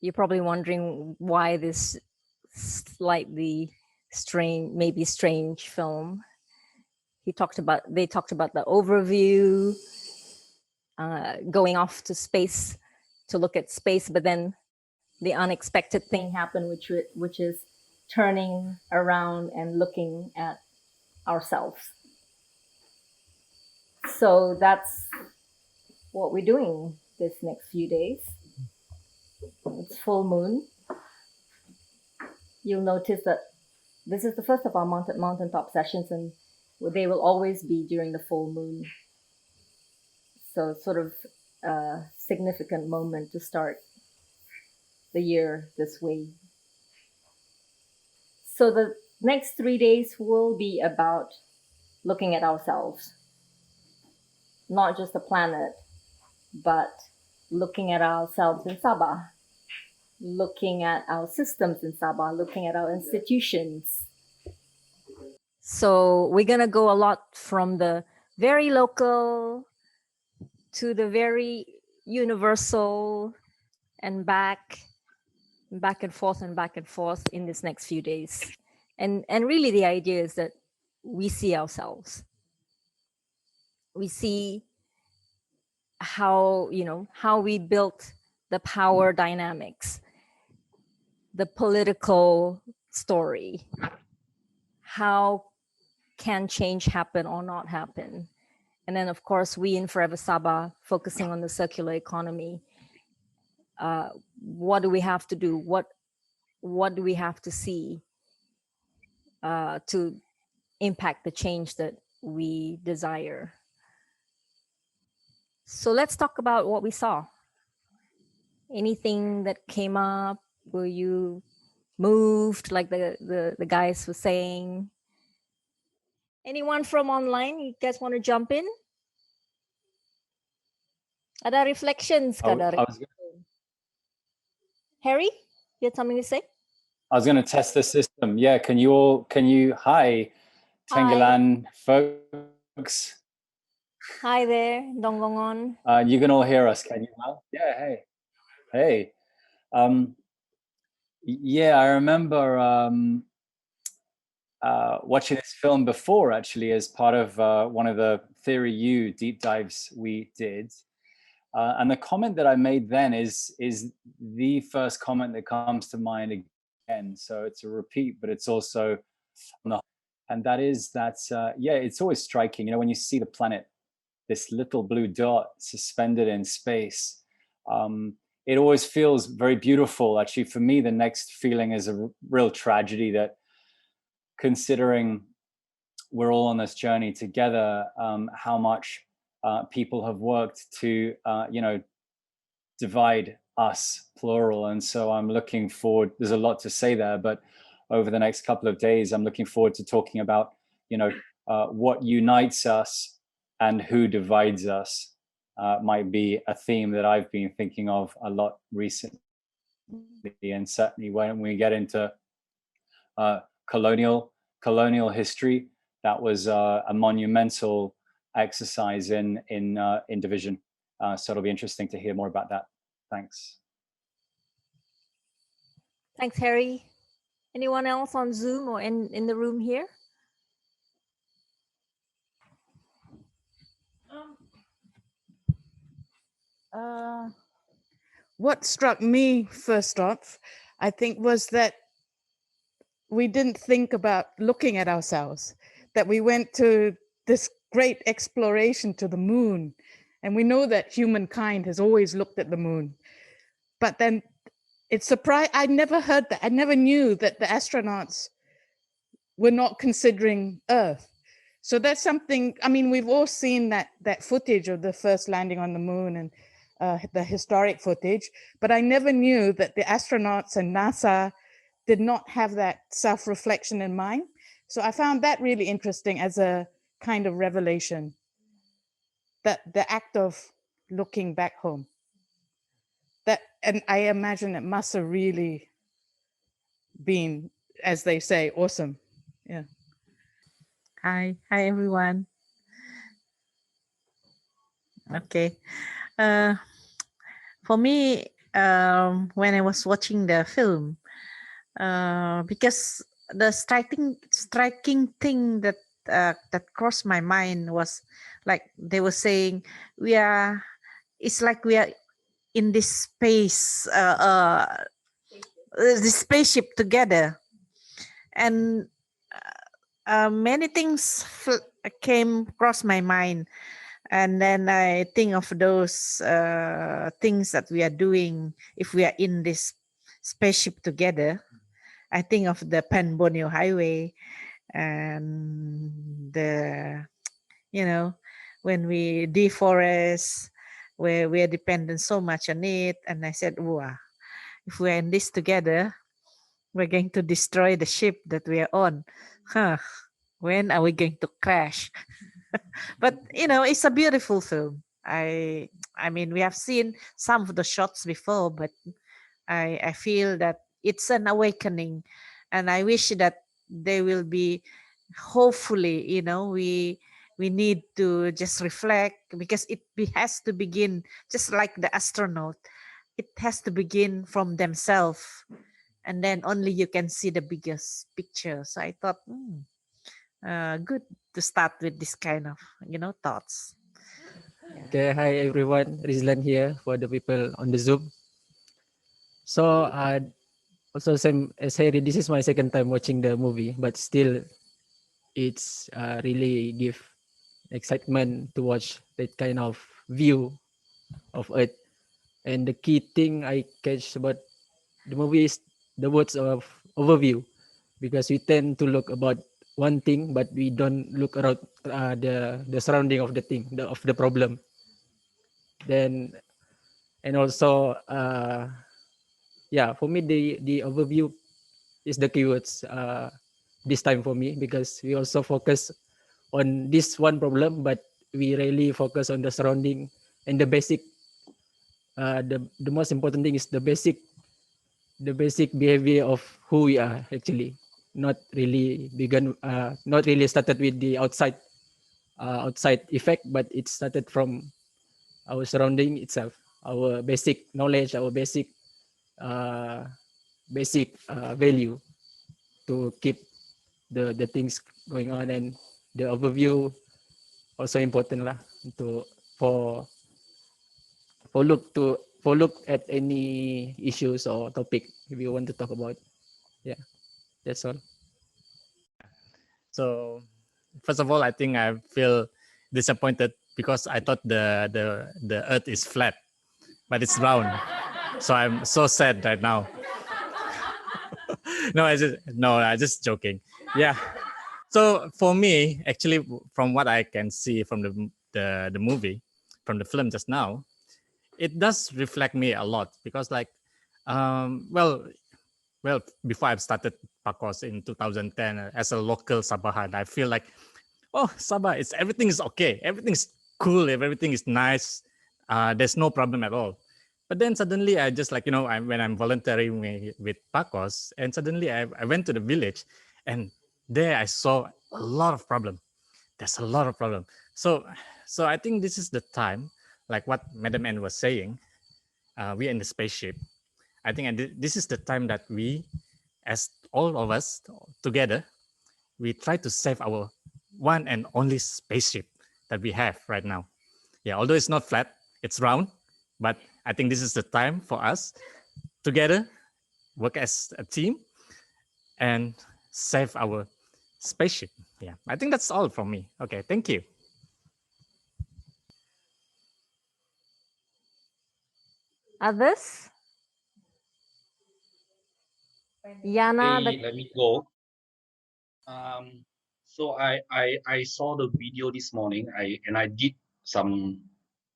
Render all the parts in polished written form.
you're probably wondering why this slightly strange, maybe strange film. They talked about the overview, going off to space to look at space, but then the unexpected thing happened, which is turning around and looking at ourselves. So that's what we're doing this next few days. It's full moon. You'll notice that this is the first of our mountaintop sessions, and they will always be during the full moon. So sort of a significant moment to start the year this way. So the next 3 days will be about looking at ourselves, not just the planet, but looking at ourselves in Sabah, looking at our systems in Sabah, looking at our institutions. So we're going to go a lot from the very local to the very universal, and back and forth in this next few days. And really the idea is that we see ourselves. We see how we built the power dynamics, the political story, how can change happen or not happen. And then of course we in Forever Sabah focusing on the circular economy. What do we have to do? What do we have to see to impact the change that we desire? So let's talk about what we saw. Anything that came up? Were you moved, like the guys were saying? Anyone from online? You guys want to jump in? Ada reflections, Harry, you had something to say? I was going to test the system. Yeah, can you, hi, Tenggelan folks. Hi there, Donggongon. You can all hear us, can you now? Yeah, hey. Yeah, I remember watching this film before, actually, as part of one of the Theory U deep dives we did. And the comment that I made then is the first comment that comes to mind again. So it's a repeat, but it's also, and that is that, yeah, it's always striking, when you see the planet, this little blue dot suspended in space, it always feels very beautiful. Actually, for me, the next feeling is a real tragedy that, considering we're all on this journey together, how much people have worked to, divide us, plural. And so I'm looking forward, there's a lot to say there, but over the next couple of days, I'm looking forward to talking about, what unites us and who divides us. Might be a theme that I've been thinking of a lot recently. And certainly when we get into colonial history, that was a monumental exercise in division. So it'll be interesting to hear more about that. Thanks. Thanks, Harry. Anyone else on Zoom or in the room here? What struck me first off, I think, was that we didn't think about looking at ourselves, that we went to this great exploration to the moon. And we know that humankind has always looked at the moon. But then it's surprised, I never heard that. I never knew that the astronauts were not considering Earth. So that's something, I mean, we've all seen that footage of the first landing on the moon and the historic footage, but I never knew that the astronauts and NASA did not have that self-reflection in mind. So I found that really interesting as a kind of revelation, that the act of looking back home. That, and I imagine it must have really been, as they say, awesome. Yeah. Hi everyone. Okay. For me, when I was watching the film, because the striking thing that crossed my mind was like they were saying it's like we are in this space, this spaceship together, and many things came across my mind, and then I think of those things that we are doing if we are in this spaceship together. I think of the Pan Borneo Highway and the, when we deforest, where we are dependent so much on it. And I said, wow, if we're in this together, we're going to destroy the ship that we are on. Huh. When are we going to crash? But it's a beautiful film. I mean, we have seen some of the shots before, but I feel that it's an awakening, and I wish that they will be. Hopefully, we need to just reflect, because has to begin just like the astronaut. It has to begin from themselves, and then only you can see the biggest picture. So I thought, good to start with this kind of thoughts. Okay, hi everyone. Rizlan here for the people on the Zoom. So, also same as Harry, this is my second time watching the movie, but still, it's really give excitement to watch that kind of view of Earth. And the key thing I catch about the movie is the words of overview, because we tend to look about one thing, but we don't look around the surrounding of the thing, of the problem. Then, and also, yeah, for me, the overview is the keywords this time for me, because we also focus on this one problem, but we really focus on the surrounding and the basic. The most important thing is the basic behavior of who we are actually. Not really started with the outside effect, but it started from our surrounding itself, our basic knowledge, our basic value to keep the things going on. And the overview also important lah to for look at any issues or topic if you want to talk about. Yeah, that's all. So first of all, I think I feel disappointed because I thought the earth is flat, but it's round. So I'm so sad right now. I'm just joking. Yeah. So for me, actually, from what I can see from the movie, from the film just now, it does reflect me a lot, because like, well, before I've started Pakos in 2010 as a local Sabahan, I feel like, oh, Sabah, everything is okay, everything's cool, everything is nice, there's no problem at all. But then suddenly I just like, when I'm volunteering with Pakos, and suddenly I went to the village, and there I saw a lot of problem. There's a lot of problem. So I think this is the time, like what Madam Ann was saying, we're in the spaceship. I think this is the time that we, as all of us together, we try to save our one and only spaceship that we have right now. Yeah, although it's not flat, it's round, but I think this is the time for us together, work as a team, and save our spaceship. Yeah, I think that's all from me. Okay, thank you. Others? Yana, Hey, let me go. So I saw the video this morning. I did some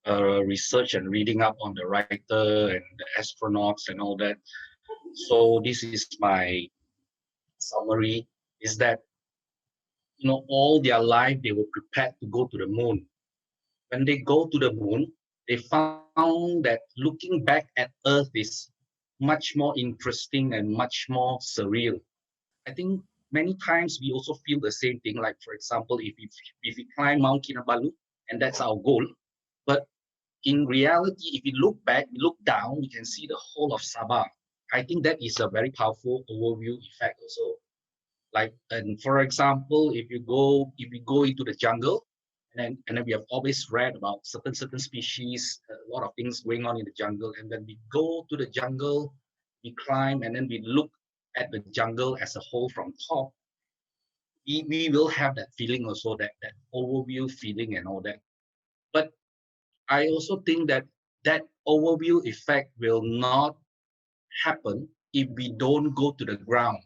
research and reading up on the writer and the astronauts and all that. So this is my summary: is that all their life they were prepared to go to the moon. When they go to the moon, they found that looking back at Earth is much more interesting and much more surreal. I think many times we also feel the same thing. Like, for example, if we climb Mount Kinabalu, and that's our goal, but in reality, if we look back, we look down, we can see the whole of Sabah. I think that is a very powerful overview effect also. Like, and for example, if we go into the jungle, and then we have always read about certain species, a lot of things going on in the jungle, and then we go to the jungle, we climb, and then we look at the jungle as a whole from top. We will have that feeling also, that overview feeling and all that. But I also think that that overview effect will not happen if we don't go to the ground.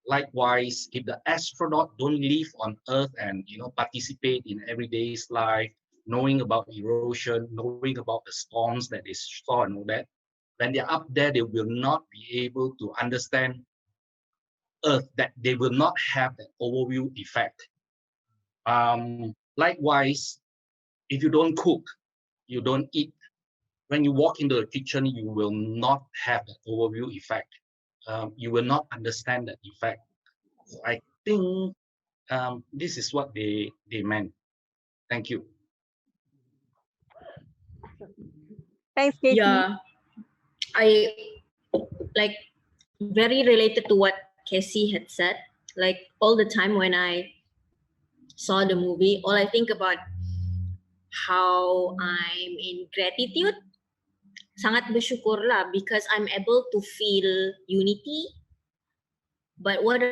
Likewise, if the astronaut don't live on Earth and participate in everyday's life, knowing about erosion, knowing about the storms that they saw and all that, when they're up there, they will not be able to understand Earth, that they will not have that overview effect. Likewise, if you don't cook, you don't eat, when you walk into the kitchen, you will not have that overview effect. You will not understand that effect. So I think this is what they meant. Thank you. Thanks, Casey. Yeah, I like very related to what Casey had said. Like all the time when I saw the movie, all I think about how I'm in gratitude, sangat bersyukur lah, because I'm able to feel unity. But what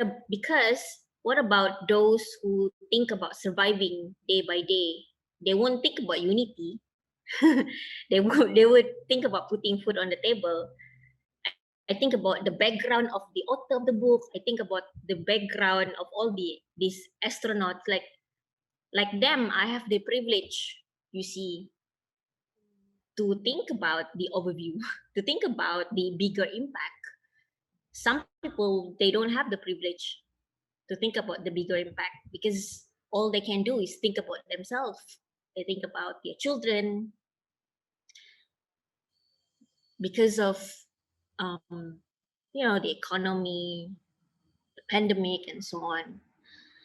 about those who think about surviving day by day? They won't think about unity. they would think about putting food on the table. I think about the background of the author of the book. I think about the background of all these astronauts. Like them, I have the privilege, you see, to think about the overview, to think about the bigger impact. Some people, they don't have the privilege to think about the bigger impact because all they can do is think about themselves. They think about their children because of the economy, the pandemic, and so on.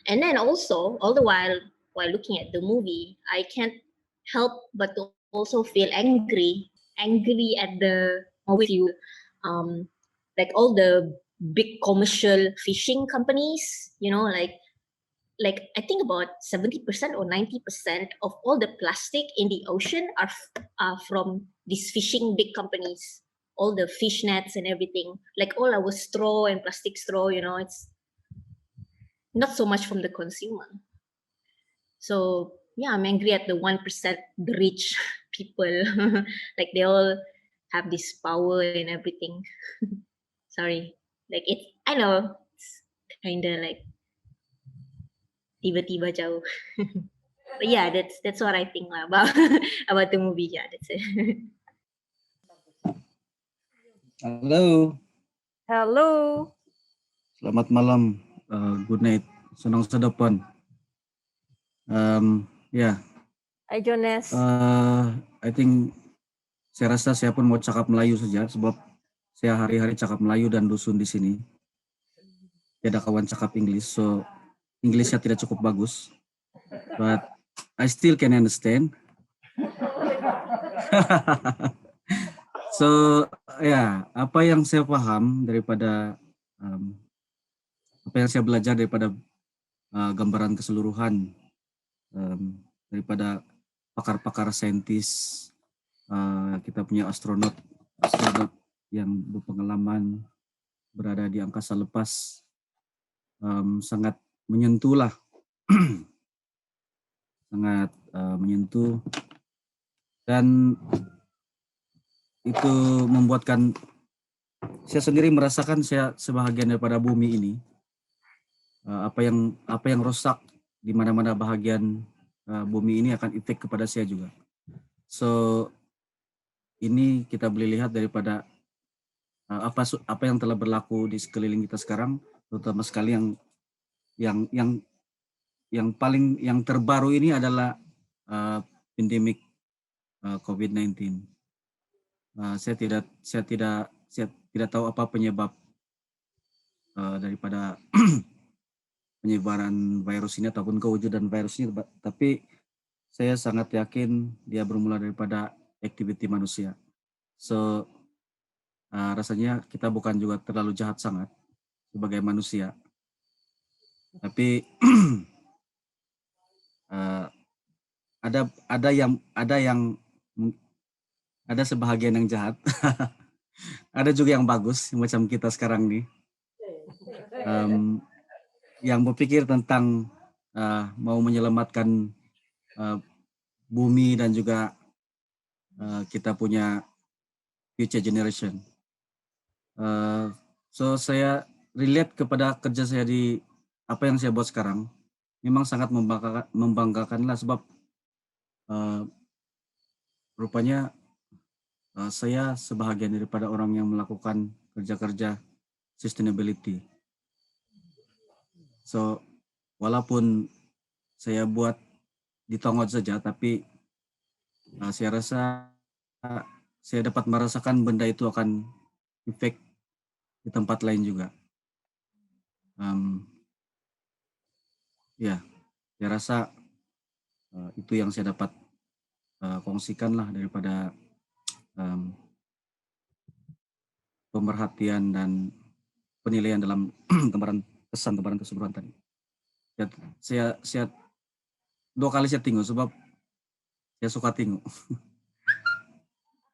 And then also, all the while looking at the movie, I can't help but to also feel angry at the with you, like all the big commercial fishing companies, like I think about 70% or 90% of all the plastic in the ocean are from these fishing big companies. All the fish nets and everything, like all our straw and plastic straw, it's not so much from the consumer. So yeah, I'm angry at the 1%, the rich people. Like they all have this power and everything. Sorry, like I know it's kind of like tiba-tiba jauh. But yeah, that's what I think about about the movie. Yeah, that's it. Halo, Hello. selamat malam. Good night. Senang sedepan. Yeah. Hi, Jonas. I think saya rasa saya pun mau cakap Melayu saja sebab saya hari-hari cakap Melayu dan dusun di sini. Tidak kawan cakap English, so Englishnya tidak cukup bagus. But I still can understand. So ya, apa yang saya paham daripada apa yang saya belajar daripada gambaran keseluruhan daripada pakar-pakar saintis, kita punya astronot yang berpengalaman berada di angkasa lepas, sangat menyentuh lah, sangat menyentuh, dan itu membuatkan saya sendiri merasakan saya sebahagian daripada bumi ini. Apa yang rosak di mana-mana bahagian bumi ini akan efek kepada saya juga. So ini kita boleh lihat daripada apa yang telah berlaku di sekeliling kita sekarang, terutama sekali yang terbaru ini adalah pandemik COVID-19. Saya tidak tahu apa penyebab daripada penyebaran virus ini ataupun kewujudan virus ini, tapi saya sangat yakin dia bermula daripada activity manusia. So rasanya kita bukan juga terlalu jahat sangat sebagai manusia, tapi ada sebahagian yang jahat, ada juga yang bagus macam kita sekarang nih, yang berpikir tentang mau menyelamatkan bumi dan juga kita punya future generation. So saya relate kepada kerja saya di apa yang saya buat sekarang. Memang sangat membanggakan lah, sebab rupanya saya sebahagian daripada orang yang melakukan kerja-kerja sustainability. So walaupun saya buat di Tongot saja, tapi saya rasa saya dapat merasakan benda itu akan efek di tempat lain juga. Ya, saya rasa itu yang saya dapat kongsikan lah daripada pemerhatian dan penilaian dalam gambaran keseluruhan tadi. Saya 2 kali saya tengok sebab saya suka tengok.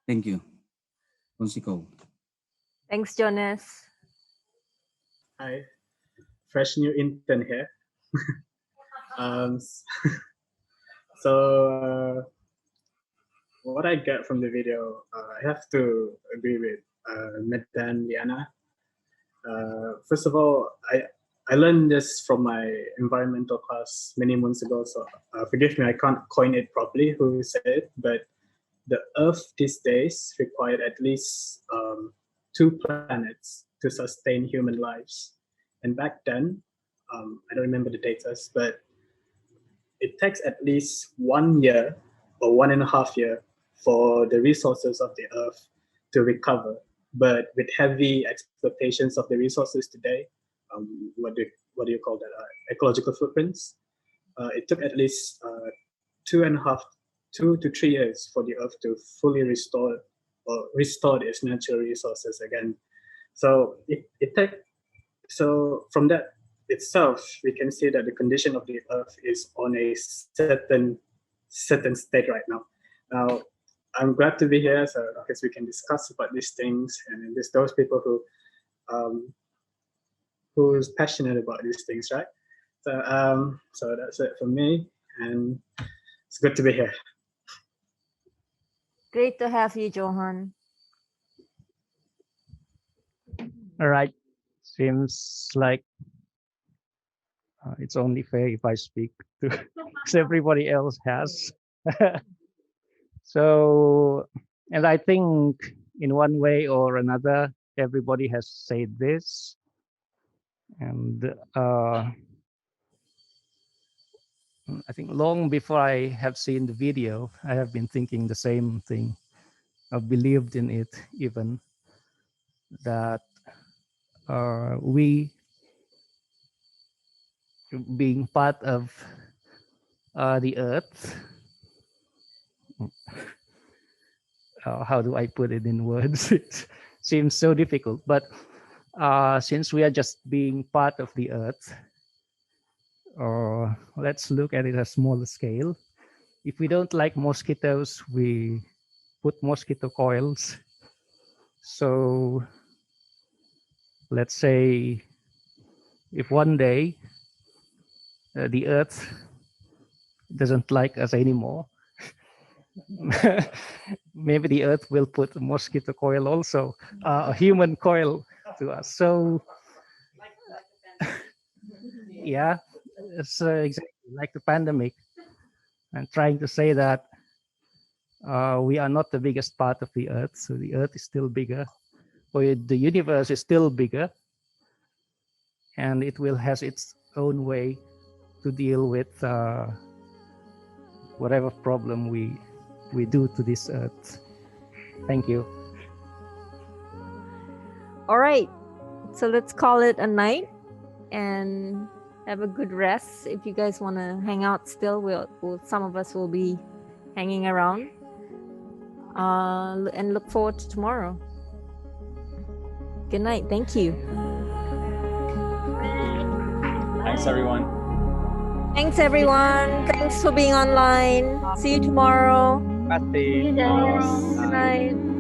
Thank you. Konsiko. Thanks, Jonas. Hi, fresh new intern here. So what I get from the video, I have to agree with Medan Liana. First of all, I learned this from my environmental class many months ago, so forgive me, I can't coin it properly who said it, but the Earth these days required at least 2 planets to sustain human lives. And back then, I don't remember the dates, but it takes at least 1 year or 1.5 years for the resources of the Earth to recover. But with heavy exploitations of the resources today, what do you call that? Ecological footprints. It took at least 2 to 3 years for the Earth to fully restore its natural resources again. So so from that itself, we can see that the condition of the Earth is on a certain state right now. Now, I'm glad to be here, so I guess we can discuss about these things, and there's those people who's passionate about these things, right? So that's it for me, and it's good to be here. Great to have you, Johan. All right. Seems like it's only fair if I speak to because everybody else has. So, and I think in one way or another, everybody has said this. And I think long before I have seen the video, I have been thinking the same thing. I believed in it even, that we being part of the earth, how do I put it in words? It seems so difficult, but since we are just being part of the earth, let's look at it at a smaller scale. If we don't like mosquitoes, we put mosquito coils. So let's say if one day the earth doesn't like us anymore, maybe the earth will put a mosquito coil also, a human coil to us. So yeah, it's exactly like the pandemic. I'm trying to say that we are not the biggest part of the earth, so the earth is still bigger, or the universe is still bigger, and it will has its own way to deal with whatever problem we do to this earth. Thank you. All right, so let's call it a night, and Have a good rest. If you guys want to hang out still, some of us will be hanging around. And look forward to tomorrow. Good night. Thank you. Thanks, everyone. Thanks, everyone. Thanks for being online. See you tomorrow. Pasti. Good night.